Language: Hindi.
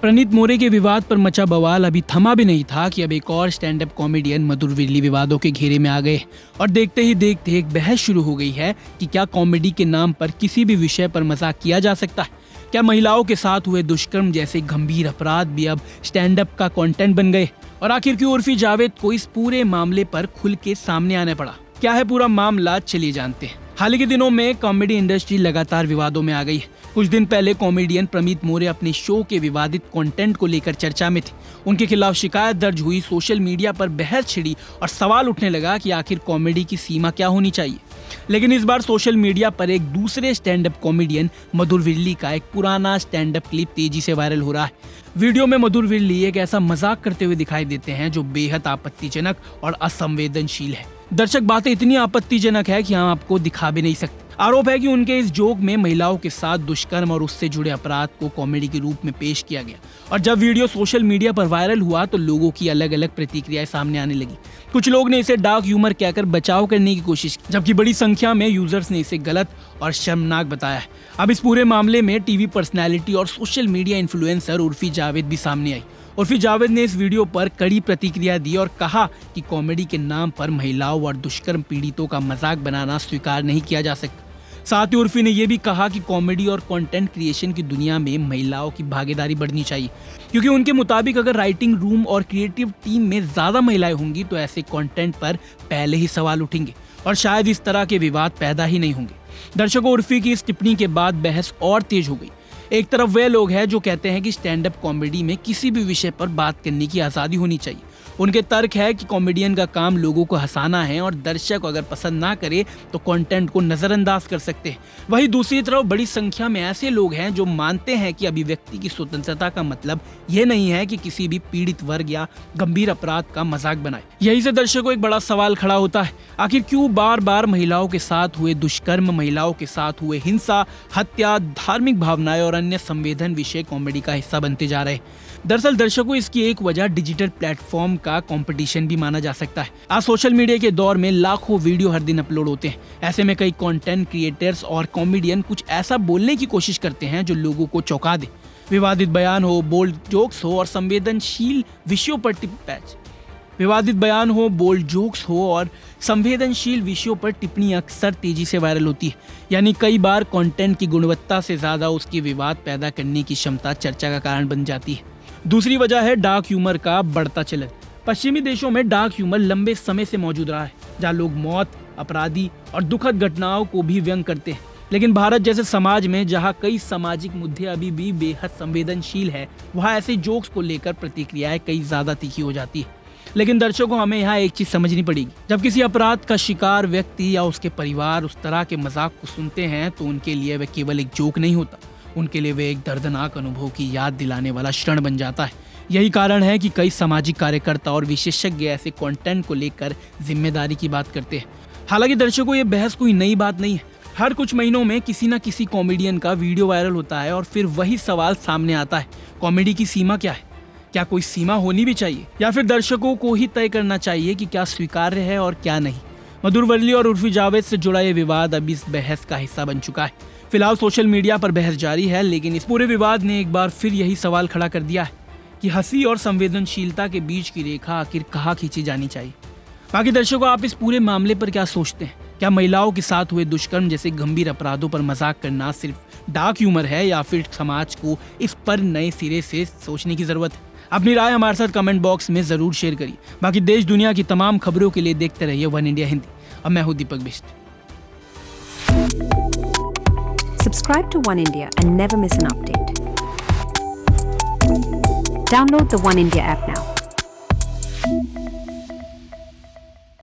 प्रणीत मोरे के विवाद पर मचा बवाल अभी थमा भी नहीं था कि अब एक और स्टैंड अप कॉमेडियन मधुर विरली विवादों के घेरे में आ गए और देखते ही देखते एक बहस शुरू हो गई है कि क्या कॉमेडी के नाम पर किसी भी विषय पर मजाक किया जा सकता है। क्या महिलाओं के साथ हुए दुष्कर्म जैसे गंभीर अपराध भी अब स्टैंड अप का कंटेंट बन गए? और आखिर क्यों उर्फी जावेद को इस पूरे मामले पर खुल के सामने आना पड़ा? क्या है पूरा मामला, चलिए जानते हैं। हाल ही के दिनों में कॉमेडी इंडस्ट्री लगातार विवादों में आ गई है। कुछ दिन पहले कॉमेडियन प्रणीत मोरे अपने शो के विवादित कंटेंट को लेकर चर्चा में थे। उनके खिलाफ शिकायत दर्ज हुई, सोशल मीडिया पर बहस छिड़ी और सवाल उठने लगा कि आखिर कॉमेडी की सीमा क्या होनी चाहिए। लेकिन इस बार सोशल मीडिया पर एक दूसरे स्टैंड अप कॉमेडियन मधुर विरली का एक पुराना स्टैंड अप क्लिप तेजी से वायरल हो रहा है। वीडियो में मधुर विरली एक ऐसा मजाक करते हुए दिखाई देते हैं जो बेहद आपत्तिजनक और असंवेदनशील है। दर्शक बातें इतनी आपत्तिजनक है कि हम आपको दिखा भी नहीं सकते। आरोप है कि उनके इस जोक में महिलाओं के साथ दुष्कर्म और उससे जुड़े अपराध को कॉमेडी के रूप में पेश किया गया और जब वीडियो सोशल मीडिया पर वायरल हुआ तो लोगों की अलग अलग प्रतिक्रियाएं सामने आने लगी। कुछ लोग ने इसे डार्क ह्यूमर कहकर बचाव करने की कोशिश की, जबकि बड़ी संख्या में यूजर्स ने इसे गलत और शर्मनाक बताया है। अब इस पूरे मामले में टीवी पर्सनैलिटी और social media influencer Urfi Javed भी सामने आई। उर्फी जावेद ने इस वीडियो पर कड़ी प्रतिक्रिया दी और कहा कि कॉमेडी के नाम पर महिलाओं और दुष्कर्म पीड़ितों का मजाक बनाना स्वीकार नहीं किया जा सकता। साथ ही उर्फी ने यह भी कहा कि कॉमेडी और कंटेंट क्रिएशन की दुनिया में महिलाओं की भागीदारी बढ़नी चाहिए, क्योंकि उनके मुताबिक अगर राइटिंग रूम और क्रिएटिव टीम में ज्यादा महिलाएं होंगी तो ऐसे कंटेंट पर पहले ही सवाल उठेंगे और शायद इस तरह के विवाद पैदा ही नहीं होंगे। दर्शकों, उर्फी की इस टिप्पणी के बाद बहस और तेज हो गई। एक तरफ वे लोग हैं जो कहते हैं कि स्टैंड अप कॉमेडी में किसी भी विषय पर बात करने की आज़ादी होनी चाहिए। उनके तर्क है कि कॉमेडियन का काम लोगों को हंसाना है और दर्शक अगर पसंद ना करे तो कंटेंट को नजरअंदाज कर सकते हैं। वहीं दूसरी तरफ बड़ी संख्या में ऐसे लोग हैं जो मानते हैं कि अभिव्यक्ति की स्वतंत्रता का मतलब ये नहीं है कि किसी भी पीड़ित वर्ग या गंभीर अपराध का मजाक बनाए। यही से दर्शकों को एक बड़ा सवाल खड़ा होता है, आखिर क्यों बार बार महिलाओं के साथ हुए दुष्कर्म, महिलाओं के साथ हुए हिंसा, हत्या, धार्मिक भावनाएं और अन्य संवेदन विषय कॉमेडी का हिस्सा बनते जा रहे हैं। दरअसल दर्शकों, इसकी एक वजह डिजिटल प्लेटफॉर्म का कंपटीशन भी माना जा सकता है। आज सोशल मीडिया के दौर में लाखों वीडियो हर दिन अपलोड होते हैं। ऐसे में कई कंटेंट क्रिएटर्स और कॉमेडियन कुछ ऐसा बोलने की कोशिश करते हैं जो लोगों को चौंका दे। विवादित बयान हो, बोल्ड जोक्स हो और संवेदनशील विषयों पर टिप्पणी अक्सर तेजी से वायरल होती है। यानी कई बार कंटेंट की गुणवत्ता से ज्यादा उसकी विवाद पैदा करने की क्षमता चर्चा का कारण बन जाती है। दूसरी वजह है डार्क ह्यूमर का बढ़ता चलन। पश्चिमी देशों में डार्क ह्यूमर लंबे समय से मौजूद रहा है, जहाँ लोग मौत, अपराधी और दुखद घटनाओं को भी व्यंग करते हैं। लेकिन भारत जैसे समाज में जहाँ कई सामाजिक मुद्दे अभी भी बेहद संवेदनशील है, वहाँ ऐसे जोक्स को लेकर प्रतिक्रियाएं कई ज्यादा तीखी हो जाती है। लेकिन दर्शकों, हमें यहाँ एक चीज समझनी पड़ेगी, जब किसी अपराध का शिकार व्यक्ति या उसके परिवार उस तरह के मजाक को सुनते हैं तो उनके लिए वह केवल एक जोक नहीं होता, उनके लिए वह एक दर्दनाक अनुभव की याद दिलाने वाला क्षण बन जाता है। यही कारण है कि कई सामाजिक कार्यकर्ता और विशेषज्ञ ऐसे कंटेंट को लेकर जिम्मेदारी की बात करते हैं। हालांकि दर्शकों, ये बहस कोई नई बात नहीं है। हर कुछ महीनों में किसी न किसी कॉमेडियन का वीडियो वायरल होता है और फिर वही सवाल सामने आता है, कॉमेडी की सीमा क्या है? क्या कोई सीमा होनी भी चाहिए या फिर दर्शकों को ही तय करना चाहिए कि क्या स्वीकार्य है और क्या नहीं? मधुर विरली और उर्फी जावेद से जुड़ा ये विवाद अब इस बहस का हिस्सा बन चुका है। फिलहाल सोशल मीडिया पर बहस जारी है, लेकिन इस पूरे विवाद ने एक बार फिर यही सवाल खड़ा कर दिया है कि हंसी और संवेदनशीलता के बीच की रेखा आखिर कहाँ खींची जानी चाहिए। बाकी दर्शकों, आप इस पूरे मामले पर क्या सोचते हैं? क्या महिलाओं के साथ हुए दुष्कर्म जैसे गंभीर अपराधों पर मजाक करना सिर्फ डार्क ह्यूमर है या फिर समाज को इस पर नए सिरे से सोचने की जरूरत है? अपनी राय हमारे साथ कमेंट बॉक्स में जरूर शेयर करिए। बाकी देश दुनिया की तमाम खबरों के लिए देखते रहिए वन इंडिया हिंदी। अब मैं हूं दीपक Bisht. Subscribe to One India and never miss an update. Download the One India app now.